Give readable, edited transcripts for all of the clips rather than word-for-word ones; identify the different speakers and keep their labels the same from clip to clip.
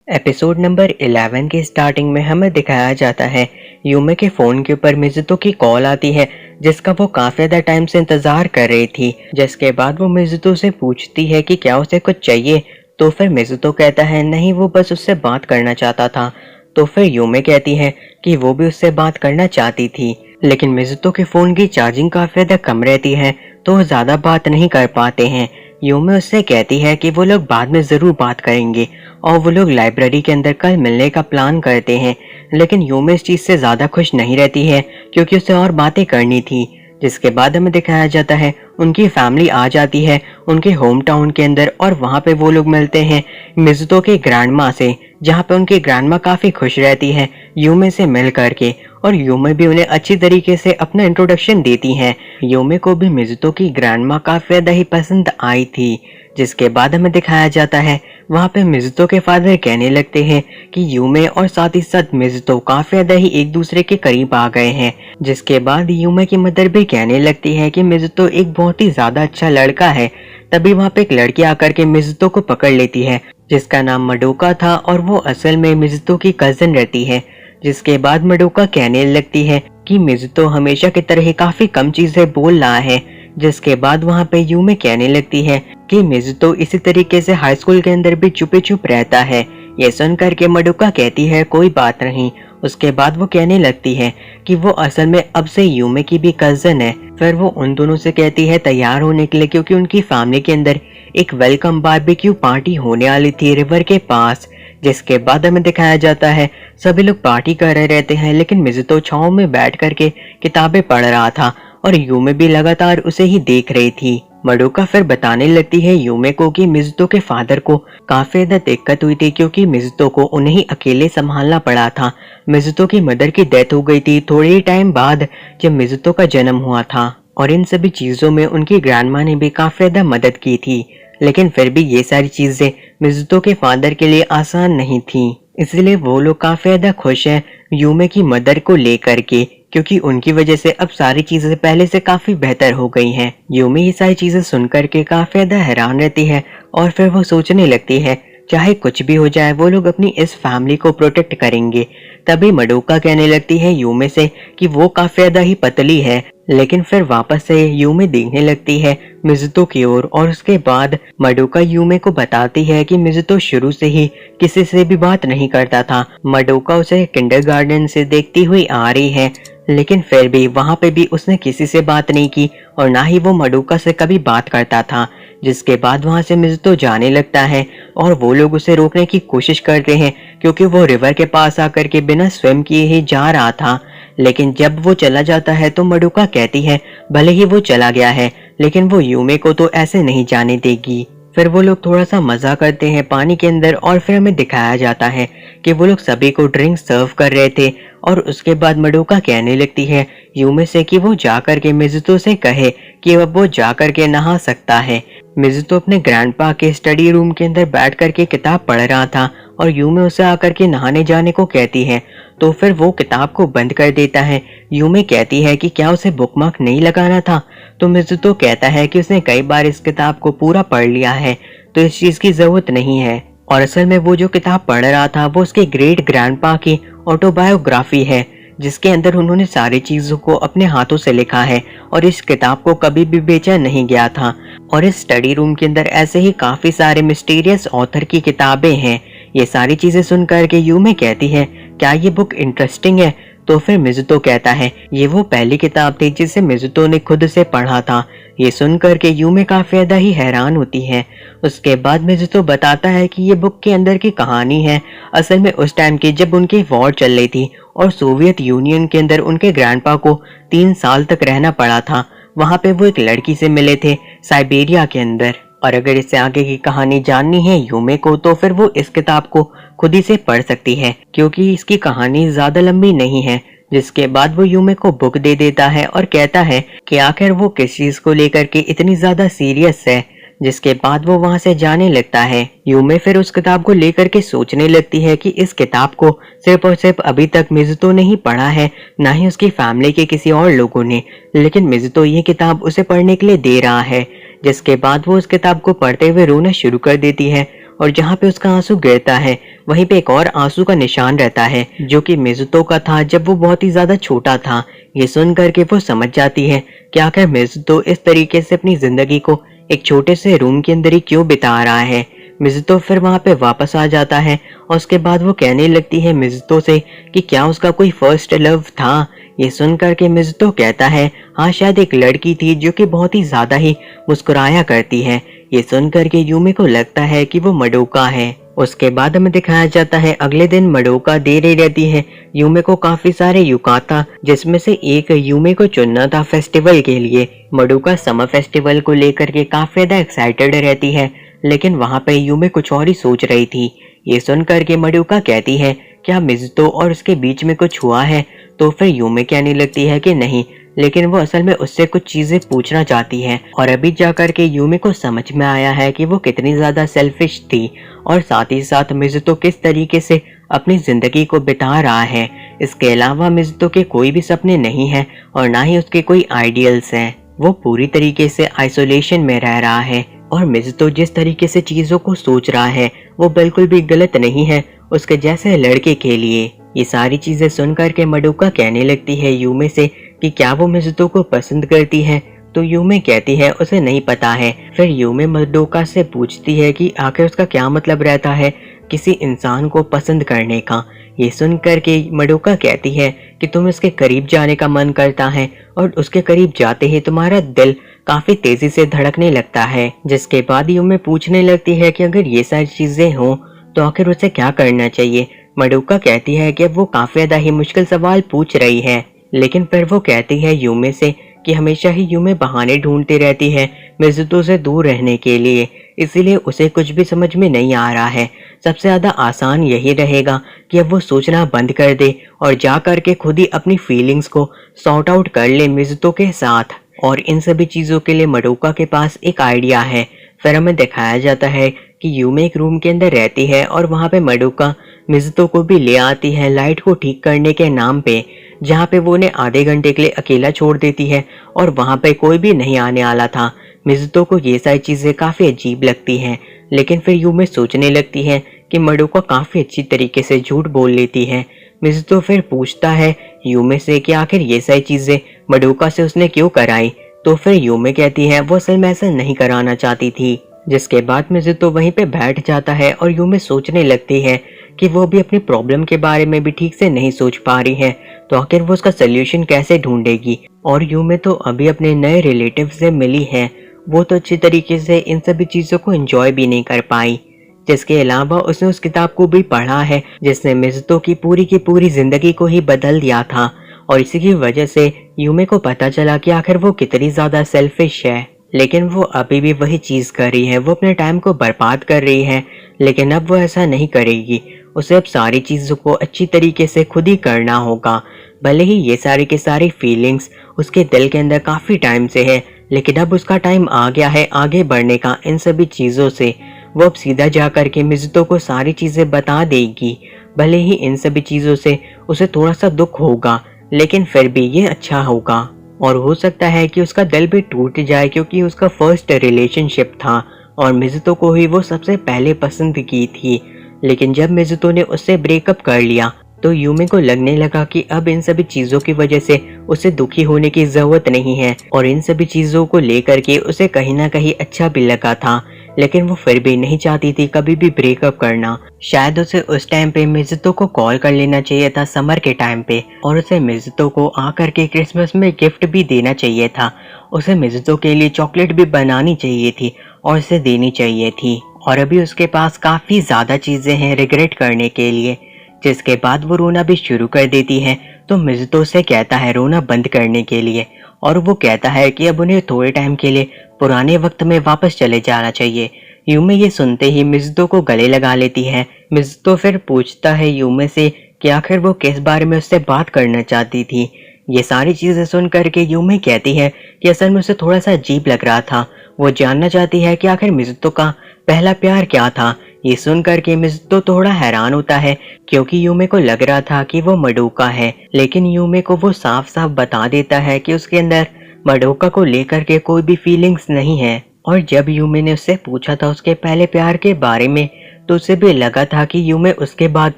Speaker 1: Episode number 11 के starting में हमें दिखाया जाता है यूमे के फोन के ऊपर मिजुतो की कॉल आती है जिसका वो काफी ज्यादा टाइम से इंतजार कर रही थी। जिसके बाद वो मिजुतो से पूछती है कि क्या उसे कुछ चाहिए, तो फिर मिजुतो कहता है नहीं, वो बस उससे बात करना चाहता था। तो फिर यूमे कहती है कि वो भी उससे बात करना चाहती थी, लेकिन मिजुतो के फोन की चार्जिंग काफी ज्यादा कम रहती है तो वो ज्यादा बात नहीं कर पाते हैं। यूमे उससे कहती है कि वो लोग बाद में जरूर बात करेंगे और वो लोग लाइब्रेरी के अंदर कल मिलने का प्लान करते हैं। लेकिन यूमे इस चीज से ज्यादा खुश नहीं रहती है क्योंकि उसे और बातें करनी थी। जिसके बाद हमें दिखाया जाता है उनकी फैमिली आ जाती है उनके होम टाउन के अंदर और वहाँ पे वो लोग मिलते हैं मिजुतो के ग्रैंडमा से, जहाँ पे उनकी ग्रैंडमा काफी खुश रहती है यूमे से मिल करके और यूमे भी उन्हें अच्छी तरीके से अपना इंट्रोडक्शन देती हैं। यूमे को भी मिजुतो की ग्रैंडमा काफी ज्यादा ही पसंद आई थी। जिसके बाद हमें दिखाया जाता है वहाँ पे मिजुतो के फादर कहने लगते हैं कि यूमे और साथ ही साथ मिजुतो काफी ज्यादा ही एक दूसरे के करीब आ गए हैं। जिसके बाद यूमे की मदर भी कहने लगती है कि मिजुतो एक बहुत ही ज्यादा अच्छा लड़का है। तभी वहाँ पे एक लड़की आकर के मिजुतो को पकड़ लेती है जिसका नाम मडोका था और वो असल में मिजुतो की कजिन रहती है। जिसके बाद मडोका कहने लगती है कि मिजुतो हमेशा की तरह ही काफी कम चीजें बोल रहा है। जिसके बाद वहाँ पे यूमे कहने लगती है कि मिजुतो इसी तरीके से हाई स्कूल के अंदर भी चुपे चुप रहता है। ये सुन करके मडोका कहती है कोई बात नहीं। उसके बाद वो कहने लगती है कि वो असल में अब से यूमे की भी कजन है। फिर वो उन दोनों से कहती है तैयार होने के लिए क्योंकि उनकी फैमिली के अंदर एक वेलकम बारबेक्यू पार्टी होने वाली थी रिवर के पास। जिसके बाद हमें दिखाया जाता है सभी लोग पार्टी कर रहे रहते हैं लेकिन मिजुतो छांव में बैठ करके किताबें पढ़ रहा था और यूमे भी लगातार उसे ही देख रही थी। मडोका फिर बताने लगती है यूमे को कि मिजुतो के फादर को काफी ज्यादा दिक्कत हुई थी क्योंकि मिजुतो को उन्हें ही अकेले संभालना पड़ा था। मिजुतो की मदर की डेथ हो गई थी थोड़े ही टाइम बाद जब मिजुतो का जन्म हुआ था और इन सभी चीजों में उनकी ग्रैंडमा ने भी काफी ज्यादा मदद की थी। लेकिन फिर भी ये सारी चीजें मिजुतो के फादर के लिए आसान नहीं थी, इसलिए वो लोग काफी ज्यादा खुश हैं यूमे की मदर को लेकर के क्योंकि उनकी वजह से अब सारी चीजें पहले से काफी बेहतर हो गई हैं। यूमी ये सारी चीजें सुनकर के काफी ज्यादा हैरान रहती है और फिर वो सोचने लगती है चाहे कुछ भी हो जाए वो लोग अपनी इस फैमिली को प्रोटेक्ट करेंगे। तभी मडोका कहने लगती है यूमे से कि वो काफी ज्यादा ही पतली है, लेकिन फिर वापस से यूमे देखने लगती है मिजुतो की ओर और उसके बाद मडोका यूमे को बताती है कि मिजुतो शुरू से ही किसी से भी बात नहीं करता था। मडोका उसे किंडरगार्टन से देखती हुई आ रही है लेकिन फिर भी वहां पे भी उसने किसी से बात नहीं की और ना ही वो मडोका से कभी बात करता था। जिसके बाद वहां से मिजुतो जाने लगता है और वो लोग उसे रोकने की कोशिश करते हैं क्योंकि वो रिवर के पास आकर के बिना स्विम किए ही जा रहा था। लेकिन जब वो चला जाता है तो मडोका कहती है भले ही वो चला गया है लेकिन वो यूमे को तो ऐसे नहीं जाने देगी। फिर वो लोग थोड़ा सा मजा करते हैं पानी के अंदर और फिर हमें दिखाया जाता है कि वो लोग सभी को ड्रिंक सर्व कर रहे थे और उसके बाद मडोका कहने लगती है यूमे से कि वो जाकर के मिजुतो से कहे कि अब वो जाकर के नहा सकता है। मिजुतो अपने ग्रैंडपा के स्टडी रूम के अंदर बैठ करके किताब पढ़ रहा था और यूमे उसे आकर के नहाने जाने को कहती है तो फिर वो किताब को बंद कर देता है। यूमे कहती है कि क्या उसे बुकमार्क नहीं लगाना था, तो मिजुतो कहता है कि उसने कई बार इस किताब को पूरा पढ़ लिया है तो इस चीज की जरूरत नहीं है। और असल में वो जो किताब पढ़ रहा था वो उसके ग्रेट ग्रैंडपा की ऑटोबायोग्राफी है जिसके अंदर उन्होंने सारी चीजों को अपने हाथों से लिखा है और इस किताब को कभी भी बेचा नहीं गया था। और इस स्टडी रूम के अंदर ऐसे ही काफी सारे मिस्टीरियस ऑथर की किताबें हैं। ये सारी चीजें सुनकर के यूमे कहती है क्या ये बुक इंटरेस्टिंग है, तो फिर मिजुतो कहता है ये वो पहली किताब थी जिसे मिजुतो ने खुद से पढ़ा था। ये सुनकर के यूमे काफी ज्यादा ही हैरान होती है। उसके बाद मिजुतो बताता है कि ये बुक के अंदर की कहानी है असल में उस टाइम की जब उनकी वॉर चल रही थी और सोवियत यूनियन के अंदर उनके ग्रैंडपा को 3 साल तक रहना पड़ा था। वहां पे वो एक लड़की से मिले थे साइबेरिया के अंदर। और अगर इससे आगे की कहानी जाननी है यूमे को तो फिर वो इस किताब को खुद ही से पढ़ सकती है क्योंकि इसकी कहानी ज्यादा लंबी नहीं है। जिसके बाद वो यूमे को बुक दे देता है और कहता है कि आखिर वो किस चीज को लेकर के इतनी ज्यादा सीरियस है। जिसके बाद वो वहां से जाने लगता है। यूमे फिर उस किताब को लेकर के सोचने लगती है कि इस किताब को सिर्फ और सिर्फ अभी तक मिजुतो ने ही पढ़ा है, ना ही उसकी फैमिली के किसी और लोगों ने, लेकिन मिजुतो ये किताब उसे पढ़ने के लिए दे रहा है। जिसके बाद वो उस किताब को पढ़ते हुए रोना शुरू कर देती है और जहाँ पे उसका आंसू गिरता है वहीं पे एक और आंसू का निशान रहता है जो कि मिज़ुतो का था जब वो बहुत ही ज्यादा छोटा था। ये सुन करके वो समझ जाती है कि आखिर मिज़ुतो इस तरीके से अपनी जिंदगी को एक छोटे से रूम के अंदर ही क्यों बिता रहा है। मिज़ुतो फिर वहां पे वापस आ जाता है और उसके बाद वो कहने लगती है मिज़ुतो से कि क्या उसका कोई फर्स्ट लव था। ये सुन करके मिज़ुतो कहता है हाँ, शायद एक लड़की थी जो कि बहुत ही ज्यादा ही मुस्कुराया करती है। ये सुन करके यूमी को लगता है कि वो मडोका है। उसके बाद हमें दिखाया जाता है अगले दिन मडोका दे रही रहती है यूमे को काफी सारे युकाता, जिसमें से एक यूमे को चुनना था फेस्टिवल के लिए। मडोका समर फेस्टिवल को लेकर के काफी ज्यादा एक्साइटेड रहती है, लेकिन वहां पे यूमे कुछ और ही सोच रही थी। ये सुन करके मडोका कहती है क्या मिज़ुतो और उसके बीच में कुछ हुआ है, तो फिर यूमे कहने लगती है कि नहीं, लेकिन वो असल में उससे कुछ चीजें पूछना चाहती है। और अभी जाकर के यूमे को समझ में आया है कि वो कितनी ज्यादा सेल्फिश थी और साथ ही साथ मिज़ुतो किस तरीके से अपनी जिंदगी को बिता रहा है। इसके अलावा मिज़ुतो के कोई भी सपने नहीं है और ना ही उसके कोई आइडियल्स हैं। वो पूरी तरीके से आइसोलेशन में रह रहा है और मिज़ुतो जिस तरीके से चीजों को सोच रहा है वो बिल्कुल भी गलत नहीं है उसके जैसे लड़के के लिए। ये सारी चीजें सुनकर के मडोका कहने लगती है यूमे से कि क्या वो मिज़ुतो को पसंद करती है, तो यूमे कहती है उसे नहीं पता है। फिर यूमे मडोका से पूछती है कि आखिर उसका क्या मतलब रहता है किसी इंसान को पसंद करने का। ये सुनकर के मडोका कहती है कि तुम उसके करीब जाने का मन करता है और उसके करीब जाते ही तुम्हारा दिल काफी तेजी से धड़कने लगता है। जिसके बाद यूमे पूछने लगती है कि अगर ये सारी चीजें हों तो आखिर उसे क्या करना चाहिए। मडोका कहती है कि अब वो काफी ज्यादा ही मुश्किल सवाल पूछ रही है, लेकिन फिर वो कहती है यूमे से कि हमेशा ही यूमे बहाने ढूंढती रहती है मिज़ुतो से दूर रहने के लिए, इसीलिए उसे कुछ भी समझ में नहीं आ रहा है। सबसे ज्यादा आसान यही रहेगा कि अब वो सोचना बंद कर दे और जा करके खुद ही अपनी फीलिंग्स को सॉर्ट आउट कर ले मिज़ुतो के साथ। और इन सभी चीजों के लिए मडोका के पास एक आइडिया है। फिर हमें दिखाया जाता है कि यूमे एक रूम के अंदर रहती है और वहां पे मडोका मिज़ुतो को भी ले आती है लाइट को ठीक करने के नाम पे, जहाँ पे वो उन्हें आधे घंटे के लिए अकेला छोड़ देती है और वहां पे कोई भी नहीं आने वाला था। मिज़ुतो को ये सारी चीजें काफी अजीब लगती हैं, लेकिन फिर यूमे सोचने लगती है कि मडोका काफी अच्छी तरीके से झूठ बोल लेती है। मिज़ुतो फिर पूछता है यूमे से कि आखिर ये सारी चीजें मडोका से उसने क्यों कराई, तो फिर यूमे कहती है वो असल में ऐसा नहीं कराना चाहती थी। जिसके बाद मिज़ुतो वहीं पे बैठ जाता है और यूमे सोचने लगती है कि वो भी अपनी प्रॉब्लम के बारे में भी ठीक से नहीं सोच पा रही है, तो आखिर वो उसका सोल्यूशन कैसे ढूंढेगी। और यूमे तो अभी अपने नए रिलेटिव से मिली है, वो तो अच्छी तरीके से इन सभी चीजों को एंजॉय भी नहीं कर पाई। जिसके अलावा उसने उस किताब को भी पढ़ा है जिसने मिज़ुतो की पूरी जिंदगी को ही बदल दिया था, और इसी की वजह से यूमे को पता चला कि आखिर वो कितनी ज्यादा सेल्फिश है। लेकिन वो अभी भी वही चीज कर रही है, वो अपने टाइम को बर्बाद कर रही है, लेकिन अब वो ऐसा नहीं करेगी। उसे अब सारी चीजों को अच्छी तरीके से खुद ही करना होगा। भले ही ये सारी की सारी फीलिंग्स उसके दिल के अंदर काफी टाइम से है, लेकिन अब उसका टाइम आ गया है आगे बढ़ने का इन सभी चीजों से। वो अब सीधा जा करके मिज़ुतो को सारी चीजें बता देगी। भले ही इन सभी चीजों से उसे थोड़ा सा दुख होगा, लेकिन फिर भी ये अच्छा होगा। और हो सकता है कि उसका दिल भी टूट जाए, क्योंकि उसका फर्स्ट रिलेशनशिप था और मिज़ुतो को ही वो सबसे पहले पसंद की थी। लेकिन जब मिज़ुतो ने उससे ब्रेकअप कर लिया तो यूमे को लगने लगा कि अब इन सभी चीजों की वजह से उसे दुखी होने की जरूरत नहीं है, और इन सभी चीजों को लेकर के उसे कहीं ना कहीं अच्छा भी लगा था, लेकिन वो फिर भी नहीं चाहती थी कभी भी ब्रेकअप करना। शायद उसे उस टाइम पे मिज़ुतो को कॉल कर लेना चाहिए था समर के टाइम पे, और उसे मिज़ुतो को आकर के क्रिसमस में गिफ्ट भी देना चाहिए था। उसे मिज़ुतो के लिए चॉकलेट भी बनानी चाहिए थी और उसे देनी चाहिए थी। और अभी उसके पास काफी ज्यादा चीजें हैं रिग्रेट करने के लिए। जिसके बाद वो रोना भी शुरू कर देती है, तो मिज़ुतो से कहता है रोना बंद करने के लिए, और वो कहता है कि अब उन्हें थोड़े टाइम के लिए पुराने वक्त में वापस चले जाना चाहिए। यूमे ये सुनते ही मिज़ुतो को गले लगा लेती है। मिज़ुतो फिर पूछता है यूमे से कि आखिर वो किस बारे में उससे बात करना चाहती थी। ये सारी चीजें सुन करके यूमे कहती है कि असल में उसे थोड़ा सा अजीब लग रहा था। वो जानना चाहती है कि आखिर मिज़ुतो का पहला प्यार क्या था। ये सुनकर के मिज़ुतो थोड़ा हैरान होता है, क्योंकि यूमे को लग रहा था कि वो मडोका है, लेकिन यूमे को वो साफ साफ बता देता है कि उसके अंदर मडोका को लेकर के कोई भी फीलिंग्स नहीं है। और जब यूमे ने उससे पूछा था उसके पहले प्यार के बारे में, तो उसे भी लगा था कि यूमे उसके बाद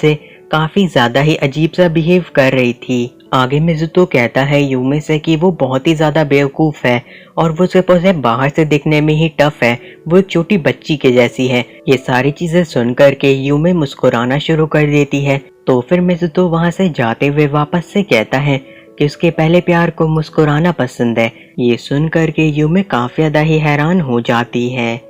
Speaker 1: से काफी ज्यादा ही अजीब सा बिहेव कर रही थी। आगे मिज़ुतो कहता है यूमे से कि वो बहुत ही ज्यादा बेवकूफ है और वो सिर्फ उसे बाहर से दिखने में ही टफ है, वो एक छोटी बच्ची के जैसी है। ये सारी चीजें सुन करके यूमे मुस्कुराना शुरू कर देती है। तो फिर मिज़ुतो वहां से जाते हुए वापस से कहता है कि उसके पहले प्यार को मुस्कुराना पसंद है। ये सुन करके यूमे काफी ज्यादा ही हैरान हो जाती है।